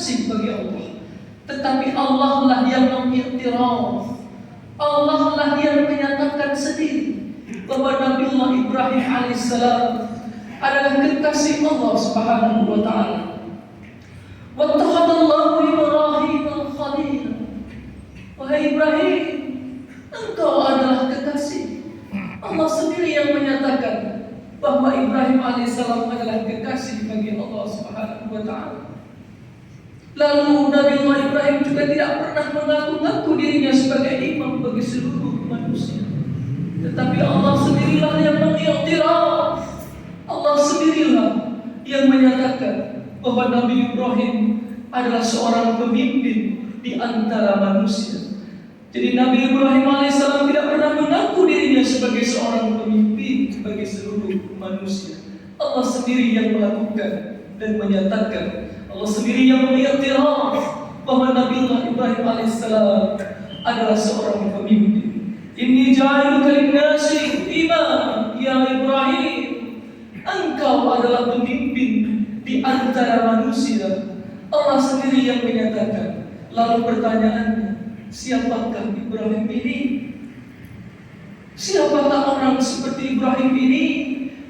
kekasih bagi Allah. Tetapi Allah lah yang mengiktiraf, Allah lah yang menyatakan sendiri bahwa Nabiullah Ibrahim alaihissalam adalah kekasih Allah Subhanahu wa taala. Wattakhadallahu Ibrahim al-Khalil. Wahai Ibrahim, engkau adalah kekasih. Allah sendiri yang menyatakan bahwa Ibrahim alaihissalam adalah kekasih bagi Allah Subhanahu wa taala. Lalu Nabiullah Ibrahim juga tidak pernah mengaku-ngaku dirinya sebagai imam bagi seluruh manusia. Tetapi Allah sendirilah yang mengiktiraf, Allah sendirilah yang menyatakan bahwa Nabi Ibrahim adalah seorang pemimpin di antara manusia. Jadi Nabi Ibrahim alaihissalam tidak pernah mengaku dirinya sebagai seorang pemimpin bagi seluruh manusia. Allah sendiri yang melakukan dan menyatakan, Allah sendiri yang mengiktiraf bahwa Nabiullah Ibrahim alaihissalam adalah seorang pemimpin. Inni ja'iluka lin-nasi imama ya Ibrahim. Engkau adalah pemimpin di antara manusia. Allah sendiri yang menyatakan. Lalu pertanyaannya, siapakah Ibrahim ini? Siapakah orang seperti Ibrahim ini?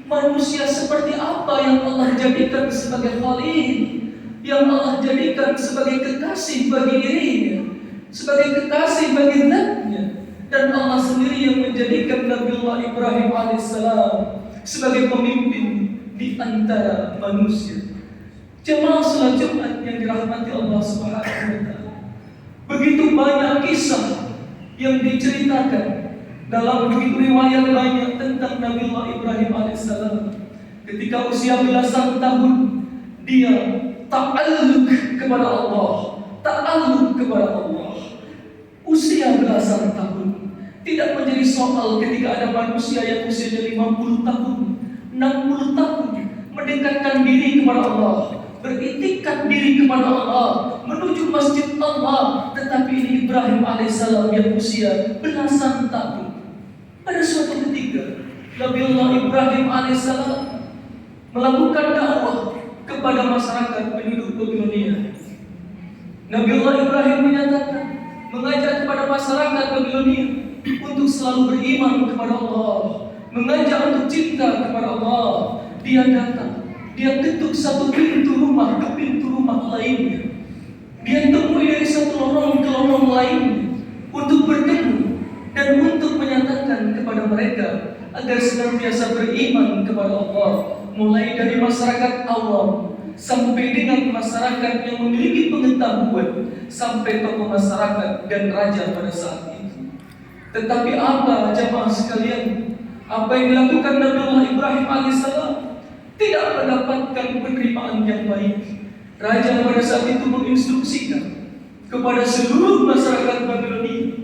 Manusia seperti apa yang Allah jadikan sebagai khalil, yang Allah jadikan sebagai kekasih bagi dirinya, sebagai kekasih bagi zatnya. Dan Allah sendiri yang menjadikan Nabiullah Ibrahim alaihissalam sebagai pemimpin di antara manusia. Jemaah salat Jumat yang dirahmati Allah Subhanahu wa taala. Begitu banyak kisah yang diceritakan dalam begitu riwayat banyak tentang Nabiullah Ibrahim alaihissalam. Ketika usia belasan tahun, dia ta'alluq kepada Allah, ta'alluq kepada Allah. Usia belasan tahun tidak menjadi soal ketika ada manusia yang usianya 50 tahun, 60 tahun mendekatkan diri kepada Allah, beriktikad diri kepada Allah, menuju masjid Allah. Tetapi ini Ibrahim alaihissalam yang usia belasan tahun. Pada suatu ketika Nabiullah Ibrahim alaihissalam melakukan dakwah kepada masyarakat penduduk Babilonia. Nabiullah Ibrahim menyatakan, mengajak kepada masyarakat Babilonia untuk selalu beriman kepada Allah, mengajak untuk cinta kepada Allah. Dia datang, dia ketuk satu pintu rumah ke pintu rumah lainnya. Dia temui dari satu lorong ke lorong lainnya untuk bertemu dan untuk menyatakan kepada mereka agar senantiasa beriman kepada Allah, mulai dari masyarakat awam sampai dengan masyarakat yang memiliki pengetahuan, sampai tokoh masyarakat dan raja pada saat itu. Tetapi apa jamaah sekalian, apa yang dilakukan Nabiullah Ibrahim alaihissalam tidak mendapatkan penerimaan yang baik. Raja pada saat itu menginstruksikan kepada seluruh masyarakat Babilonia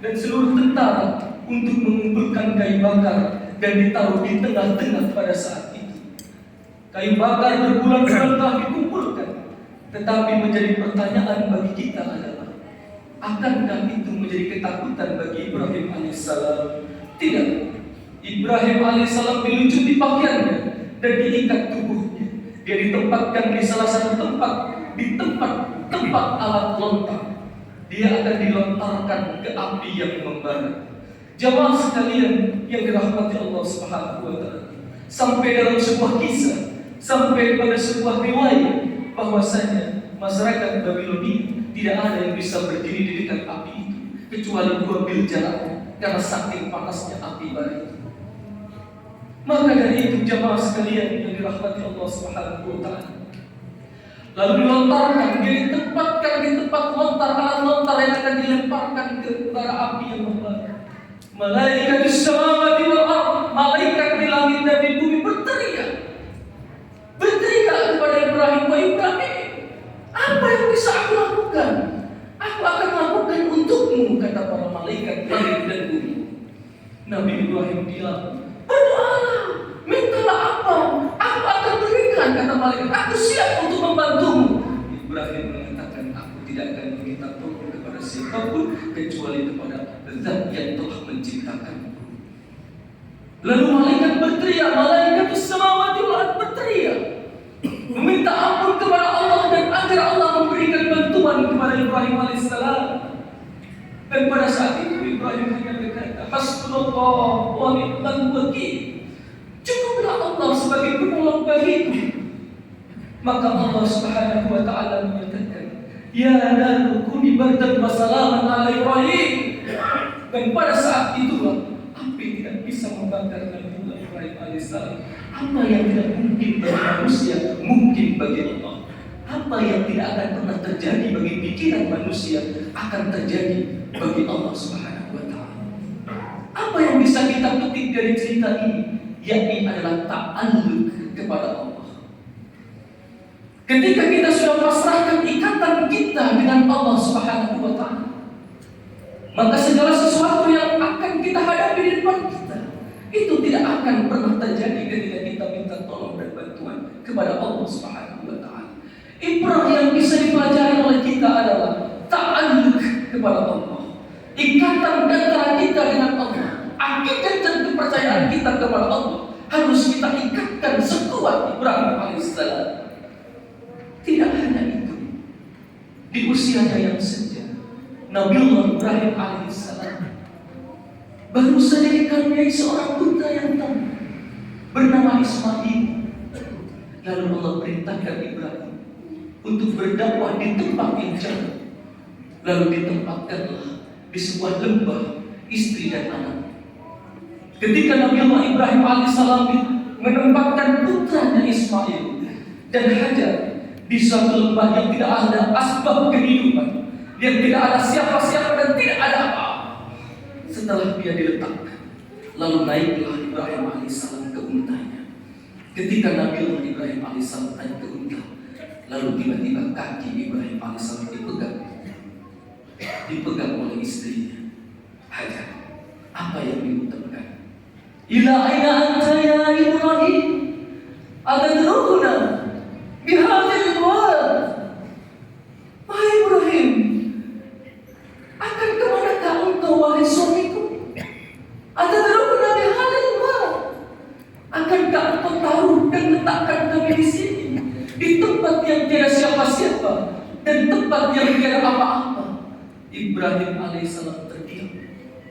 dan seluruh tentara untuk mengumpulkan kayu bakar dan ditaruh di tengah-tengah pada saat itu. Kayu bakar berbulan-bulan telah dikumpulkan, tetapi menjadi pertanyaan bagi kita adalah, akankah itu menjadi ketakutan bagi Ibrahim alaihissalam? Tidak. Ibrahim alaihissalam dilucuti pakaiannya dan diikat tubuhnya. Dia ditempatkan di salah satu tempat, di tempat alat lontar. Dia akan dilontarkan ke api yang membara. Jamaah sekalian yang dirahmati Allah Subhanahu wa taala, sampai dalam sebuah kisah, sampai pada sebuah riwayat bahwasanya masyarakat Babilonia tidak ada yang bisa berdiri di dekat api itu kecuali 2 mil jaraknya karena saking panasnya api bara itu. Maka dari itu jamaah sekalian yang dirahmati Allah Subhanahu wa taala, lalu dilontarkan, dia ditempatkan di tempat lontar, alat lontar yang akan dilemparkan ke bara api yang membara. Malaikat di samawati wal ardh, malaikat di langit dan di bumi berteriak kepada Ibrahim, "Wahai Ibrahim, apa yang bisa aku lakukan? Aku akan lakukan untukmu," kata para malaikat langit dan bumi. Nabi Ibrahim bilang, "Berdoalah, mintalah apa, aku akan berikan," kata malaikat. "Aku siap untuk membantumu." Ibrahim mengatakan, "Aku tidak akan meminta tolong kepada siapapun kecuali kepada Zat yang telah menciptakanku." Lalu malaikat berteriak, malaikat samawati wal ardh berteriak, meminta ampun kepada Allah dan agar Allah memberikan Ibrahim alaihissalam. Dan pada saat itu Ibrahim hanya berkata, Hasbunallah wa ni'mal wakil. Cukuplah Allah sebagai penolong bagiku. Maka Allah Subhanahu wa taala menyatakan, ya naru kuni bardan wa salaman ala Ibrahim. Dan pada saat itulah api tidak bisa membakar Nabi Ibrahim alaihissalam. Apa yang tidak mungkin bagi manusia mungkin bagi Allah. Apa yang tidak akan pernah terjadi bagi pikiran manusia akan terjadi bagi Allah Subhanahu wa taala. Apa yang bisa kita petik dari cerita ini? Yakni adalah ta'alluq kepada Allah. Ketika kita sudah pasrahkan ikatan kita dengan Allah Subhanahu wa taala, maka segala sesuatu yang akan kita hadapi di depan kita itu tidak akan pernah terjadi ketika kita minta tolong dan bantuan kepada Allah Subhanahu wa taala. Ibrah yang bisa dipelajari oleh kita adalah ta'alluq kepada Allah. Ikatan antara kita dengan Allah, akidah dan kepercayaan kita kepada Allah harus kita ikatkan sekuat Ibrahim alaihissalam. Tidak hanya itu, di usianya yang senja, Nabiullah Ibrahim alaihissalam baru saja dikaruniai seorang putra yang tampan bernama Ismail. Lalu Allah perintahkan Ibrahim untuk berdakwah di tempat yang jauh. Lalu ditempatkanlah di sebuah lembah istri dan anak. Ketika Nabiullah Ibrahim alaihissalam menempatkan putranya Ismail dan Hajar di suatu lembah yang tidak ada asbab kehidupan, yang tidak ada siapa-siapa dan tidak ada apa-apa. Setelah dia diletakkan, lalu naiklah Ibrahim alaihissalam ke untanya. Ketika Nabiullah Ibrahim alaihissalam naik ke unta, lalu tiba-tiba kaki Ibrahim alaihissalam dipegang oleh istrinya Hajar. Apa yang diucapkan? Ila aina anta ya Ibrahim? Atadrukuna bihadzal wad. Wahai Ibrahim, akan kemanakah engkau wahai suamiku? Atadrukuna bihadzal wad. Akankah engkau tahu dan letakkan kami di sini, di tempat yang tiada siapa-siapa dan tempat yang tiada apa-apa? Ibrahim alaihissalam terdiam.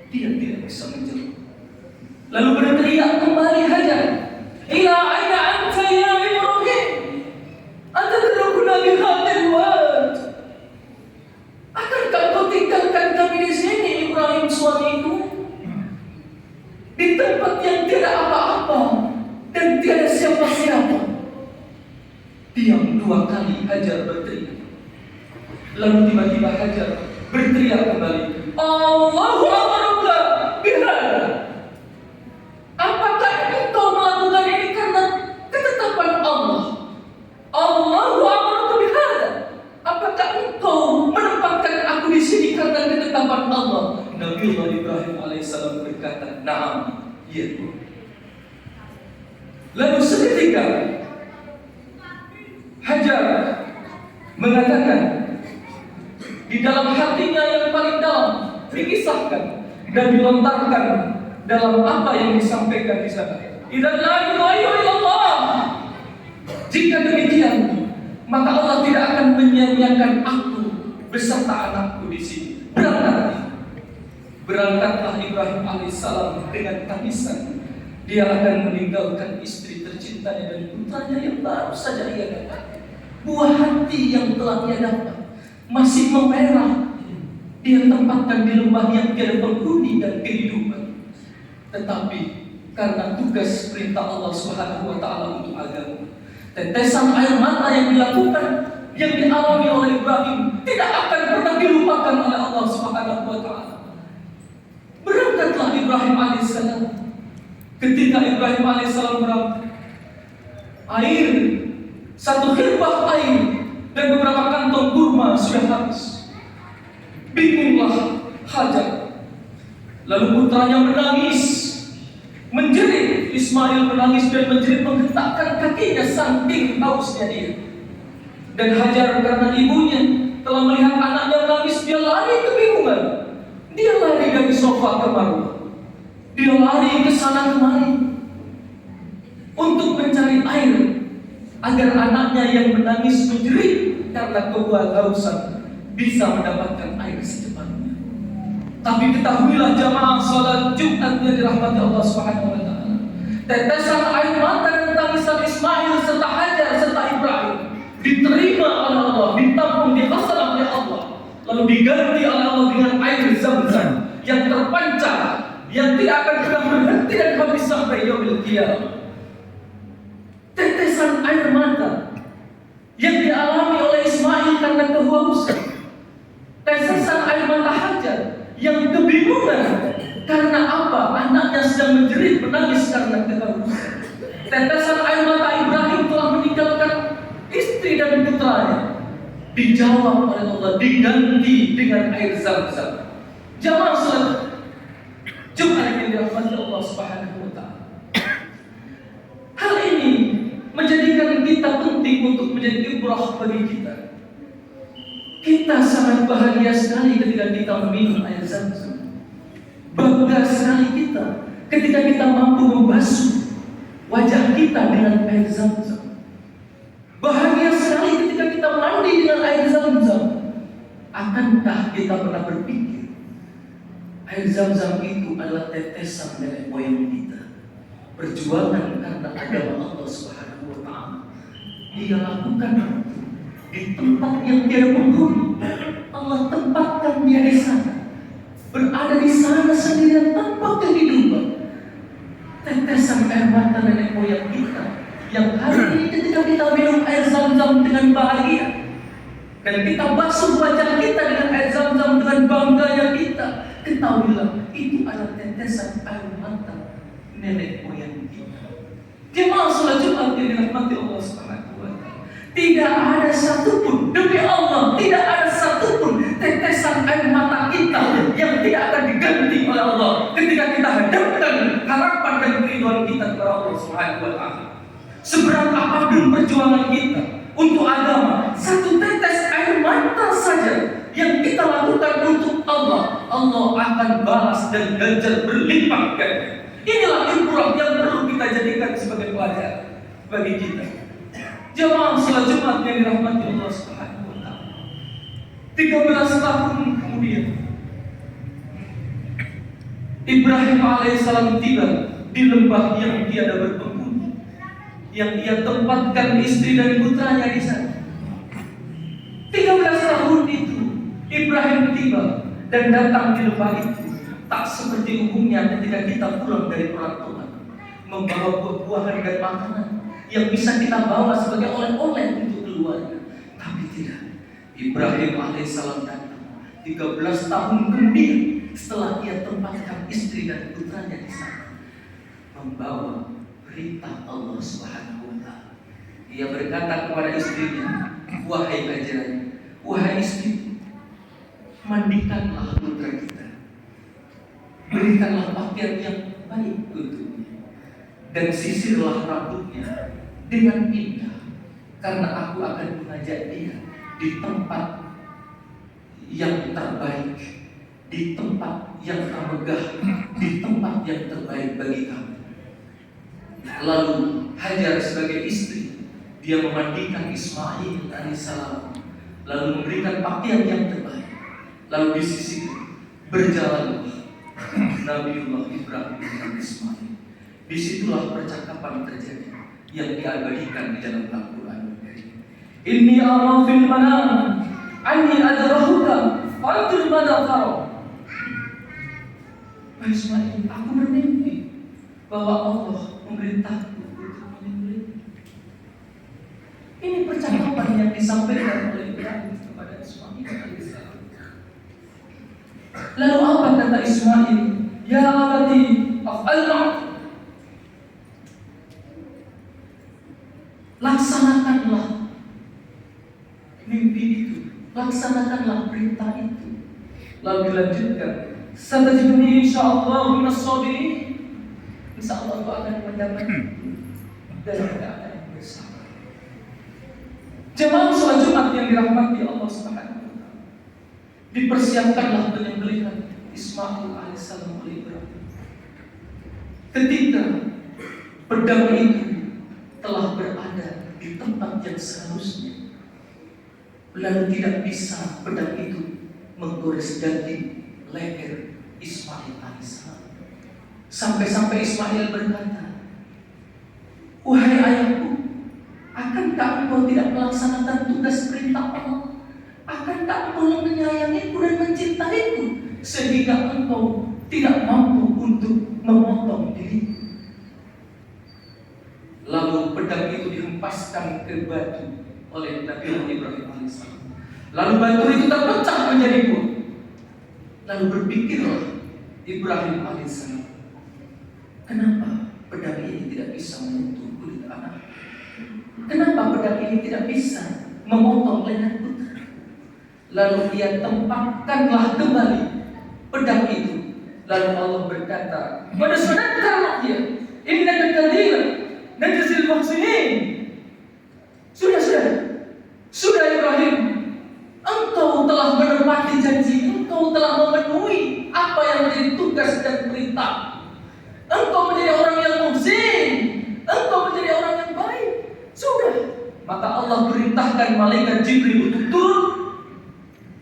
Dia tidak bisa menjawab. Lalu berteriak kembali Hajar, ila aina anta ya Ibrahim? Atadrukuna bihadzal wad. Akankah kau tinggalkan kami di sini Ibrahim suamiku, di tempat yang tiada apa-apa dan tiada siapa-siapa? Diam 2 kali Hajar berteriak. Lalu tiba-tiba Hajar berteriak kembali, Allahu Akbar bihadzal. Apakah engkau melakukan ini karena ketetapan Allah? Allahu Akbar bihadzal. Apakah engkau menempatkan aku di sini karena ketetapan Allah? Nabiullah Ibrahim alaihissalam berkata, "Na'am, iya." Lalu seketika Hajar mengatakan di dalam hatinya yang paling dalam, dikisahkan dan dilontarkan dalam apa yang disampaikan di sana. Idzan la ilaha illallah. Jika demikian, maka Allah tidak akan menyia-nyiakan aku beserta anakku di sini. Berangkatlah Ibrahim alaihissalam dengan tangisan. Dia akan meninggalkan istri tercintanya dan putranya yang baru saja ia dapat. Buah hati yang telah ia dapat masih memerah. Dia tempatkan di lembah yang tiada penghuni dan kehidupan. Tetapi karena tugas perintah Allah Subhanahu wa taala untuk agama, tetesan air mata yang dilakukan, yang dialami oleh Ibrahim tidak akan pernah dilupakan oleh Allah Subhanahu wa taala. Berangkatlah Ibrahim alaihissalam. Ketika Ibrahim alaihissalam berangkat, air, 1 khirbah air dan beberapa kantong kurma sudah habis. Bingunglah Hajar. Lalu putranya menangis, menjerit. Ismail menangis dan menjerit, menghentakkan kakinya saking hausnya dia. Dan Hajar karena ibunya telah melihat anaknya menangis, dia lari kebingungan. Dia lari dari sofa ke marwah. Dia lari ke sana kemari untuk mencari air agar anaknya yang menangis menjerit karena kehausan bisa mendapatkan air secepatnya. Tapi ketahuilah jamaah salat Jumat yang dirahmati Allah Subhanahu wa taala. Tetesan air mata dan tangisan Ismail serta Hajar serta Ibrahim diterima oleh Allah, ditampung, dihasal oleh Allah, lalu diganti oleh Allah dengan air Zam-Zam yang terpancar, yang tidak akan pernah berhenti dan habis sampai yaumil qiyamah. Tetesan air mata yang dialami oleh Ismail karena kehausan. Tetesan air mata Hajar yang kebingungan karena apa? Anaknya sedang menjerit menangis karena kehausan. Tetesan air mata Ibrahim telah meninggalkan istri dan putranya. Dijawab oleh Allah, diganti dengan air Zam-Zam. Jamaah salat Jumat yang dirahmati Allah Subhanahu wa taala. Hal ini menjadikan kita penting untuk menjadi ibrah bagi kita. Kita sangat bahagia sekali ketika kita meminum air Zam-Zam. Bangga sekali kita ketika kita mampu membasuh wajah kita dengan air Zam-Zam. Bahagia sekali ketika kita mandi dengan air Zam-Zam. Akankah kita pernah berpikir air Zam-Zam itu adalah tetesan nenek moyang kita, perjuangan karena agama Allah Subhanahu wa taala. Dia lakukan di tempat yang tiada penghuni. Allah tempatkan dia di sana, berada di sana sendirian tanpa kehidupan. Tetesan air mata nenek moyang kita yang hari ini ketika kita minum air Zam-Zam dengan bahagia dan kita basuh wajah kita dengan air Zam-Zam dengan bangganya kita, ketahuilah itu adalah tetesan air mata nenek moyang kita. Jemaah salat Jumat yang dirahmati Allah Subhanahu wa taala, tidak ada satupun, demi Allah, tidak ada satupun tetesan air mata kita yang tidak akan diganti oleh Allah ketika kita hadapkan harapan dan kerinduan kita kepada Allah Subhanahu wa taala. Seberat apapun perjuangan kita untuk agama, satu tetes air mata saja yang kita lakukan untuk Allah, Allah akan balas dan ganjar berlimpah ganda. Inilah ibrah yang perlu kita jadikan sebagai pelajaran bagi kita. Jemaah salat Jumat yang dirahmati Allah Subhanahu wa taala. 13 tahun kemudian Ibrahim alaihissalam tiba di lembah yang tiada berpenghuni, yang ia tempatkan istri dan putranya di sana. 13 tahun itu Ibrahim tiba dan datang di lembah itu tak seperti umumnya ketika kita pulang dari perantauan, membawa buah-buahan dan makanan yang bisa kita bawa sebagai oleh-oleh untuk keluarga. Tapi tidak. Ibrahim alaihissalam datang 13 tahun kemudian setelah ia tempatkan istri dan putranya di sana, membawa perintah Allah Subhanahu wa taala. Ia berkata kepada istrinya, "Wahai Hajar, wahai istri, mandikanlah putra kita. Berikanlah pakaian yang baik untuknya dan sisirlah rambutnya dengan indah, karena aku akan mengajak dia di tempat yang terbaik, di tempat yang termegah, di tempat yang terbaik bagi kamu." Lalu Hajar sebagai istri, dia memandikan Ismail alaihissalam, lalu memberikan pakaian yang terbaik, lalu di sisi berjalanlah Nabiullah Ibrahim dan Ismail. Disitulah percakapan terjadi yang diabadikan di dalam Al-Quran. Inni ara fil manam anni adrahuka fanzur madza tara. Ismail, aku bermimpi bahwa Allah memerintahku untuk menyembelih. Ini percakapan yang disampaikan oleh Ibrahim kepada Ismail alaihissalam. Lalu apa kata Ismail? Ya abati af'al ma'ruf. Laksanakanlah mimpi itu, laksanakanlah perintah itu. Lalu dilanjutkan, satajiduni insyaallah minas sabirin. Insyaallah aku akan mendapat dalam keadaan yang bersabar. Jemaah salat Jumat yang dirahmati Allah Subhanahu wa taala, dipersiapkanlah penyembelihan Ismail alaihissalam oleh Ibrahim. Ketika pedang itu telah berada di tempat yang seharusnya, Lalu tidak bisa pedang itu menggores daging leher Ismail alaihissalam. Sampai-sampai Ismail berkata, "Wahai ayahku, akankah engkau tidak melaksanakan tugas perintah Allah? Akankah engkau menyayangiku dan mencintaiku sehingga engkau tidak mampu untuk memotong diriku?" Lalu pedang itu dihempaskan ke batu oleh Nabi Ibrahim alaihissalam. Lalu batu itu terpecah menjadi dua. Lalu berpikirlah Ibrahim alaihissalam, kenapa pedang ini tidak bisa menyentuh kulit anak? Kenapa pedang ini tidak bisa memotong leher putra? Lalu dia tempatkanlah kembali pedang itu. Lalu Allah berkata, "Pada saudara dia, innaka kadhib, najzil muhsinin." Sudah Ibrahim, engkau telah menepati janji, engkau telah memenuhi apa yang menjadi tugas dan perintah. Engkau menjadi orang yang muhsin, engkau menjadi orang yang baik. Sudah. Maka Allah perintahkan malaikat Jibril untuk turun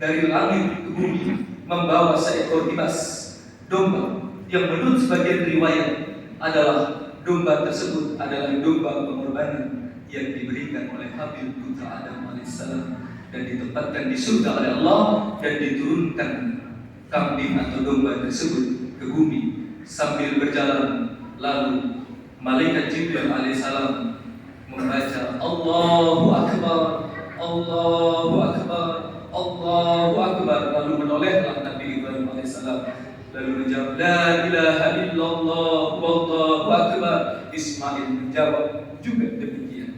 dari langit ke bumi, membawa seekor kibas domba yang menurut sebagian riwayat adalah domba tersebut adalah domba pengorbanan yang diberikan oleh Habil putra Adam alaihissalam dan ditempatkan di surga oleh Allah, dan diturunkan kambing atau domba tersebut ke bumi sambil berjalan. Lalu malaikat Jibril alaihissalam membaca Allahu Akbar, Allahu Akbar, Allahu Akbar. Lalu menolehlah Nabi Ibrahim alaihissalam, lalu menjawab La ilaha illallah wallahu akbar. Ismail menjawab juga demikian,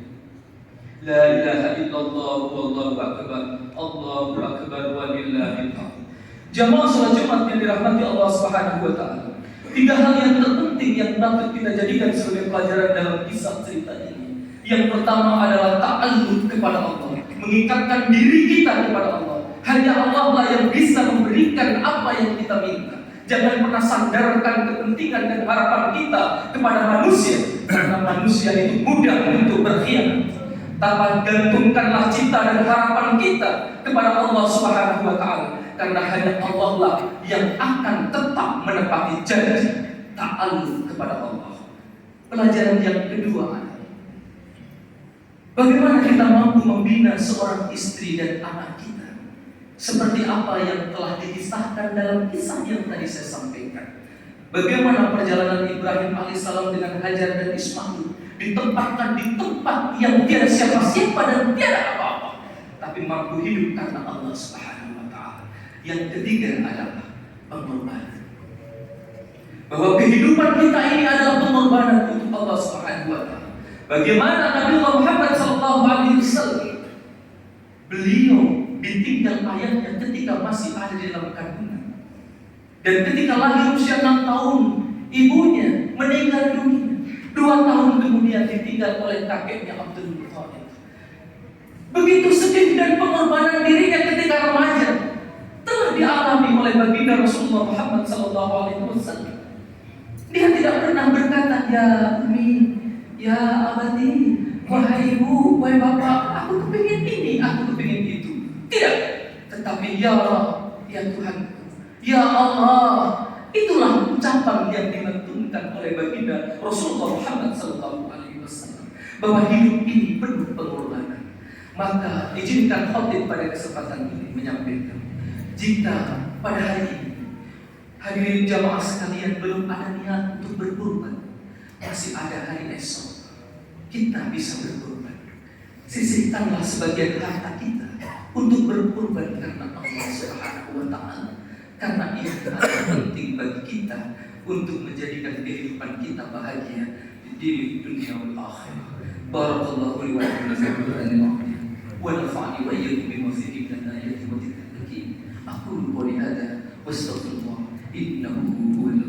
La ilaha illallah wallahu akbar, Allahu akbar walillahil hamd. Jamaah salat Jumat yang dirahmati Allah Subhanahu wa taala, 3 hal yang terpenting yang dapat kita jadikan sebagai pelajaran dalam kisah cerita ini. Yang pertama adalah ta'alluq kepada Allah, mengikatkan diri kita kepada Allah. Hanya Allah lah yang bisa memberikan apa yang kita minta. Jangan pernah sandarkan kepentingan dan harapan kita kepada manusia, karena manusia itu mudah untuk berkhianat. Tapi gantungkanlah cinta dan harapan kita kepada Allah Subhanahu wa taala, karena hanya Allah lah yang akan tetap menepati janji. Ta'alluq kepada Allah. Pelajaran yang kedua adalah bagaimana kita mampu membina seorang istri dan anak kita seperti apa yang telah dikisahkan dalam kisah yang tadi saya sampaikan. Bagaimana perjalanan Ibrahim alaihissalam dengan Hajar dan Ismail ditempatkan di tempat yang tiada siapa-siapa dan tiada apa-apa, tapi mampu hidup karena Allah Subhanahu wa taala. Yang ketiga adalah pengorbanan. Bahwa kehidupan kita ini adalah pengorbanan untuk Allah Subhanahu wa taala. Bagaimana Nabi Muhammad sallallahu alaihi wasallam, beliau ditinggal ayahnya ketika masih ada di dalam kandungan, dan ketika lahir usia 6 tahun ibunya meninggal dunia. 2 tahun kemudian ditinggal oleh kakeknya Abdul Muthalib. Begitu sedih dan pengorbanan dirinya ketika remaja telah dialami oleh baginda Rasulullah Muhammad sallallahu alaihi wasallam. Dia tidak pernah berkata, "Ya Umi, ya Abadi, wahai ibu, wahai bapak, aku kepingin ini, aku kepingin itu." Tidak. Tetapi ya Allah, ya Tuhan, ya Allah. Itulah ucapan yang dilantunkan oleh baginda Rasulullah Muhammad sallallahu alaihi wasallam, bahwa hidup ini penuh pengorbanan. Maka izinkan khotib pada kesempatan ini menyampaikan, jika pada hari ini hadirin jamaah sekalian belum ada niat untuk berkorban, masih ada hari esok kita bisa berkorban. Sisihkanlah sebagian harta kita untuk berkorban karena Allah Subhanahu wa taala, karena ini adalah penting bagi kita untuk menjadikan kehidupan kita bahagia di dunia wal akhirah. Barakallahu li wa lakum fil Qur'anil azim wa nafa'ani wa iyyakum bima fihi min al-ayati wa dhikril hakim. Aqulu qawli hadha wa astaghfirullah innahu huwal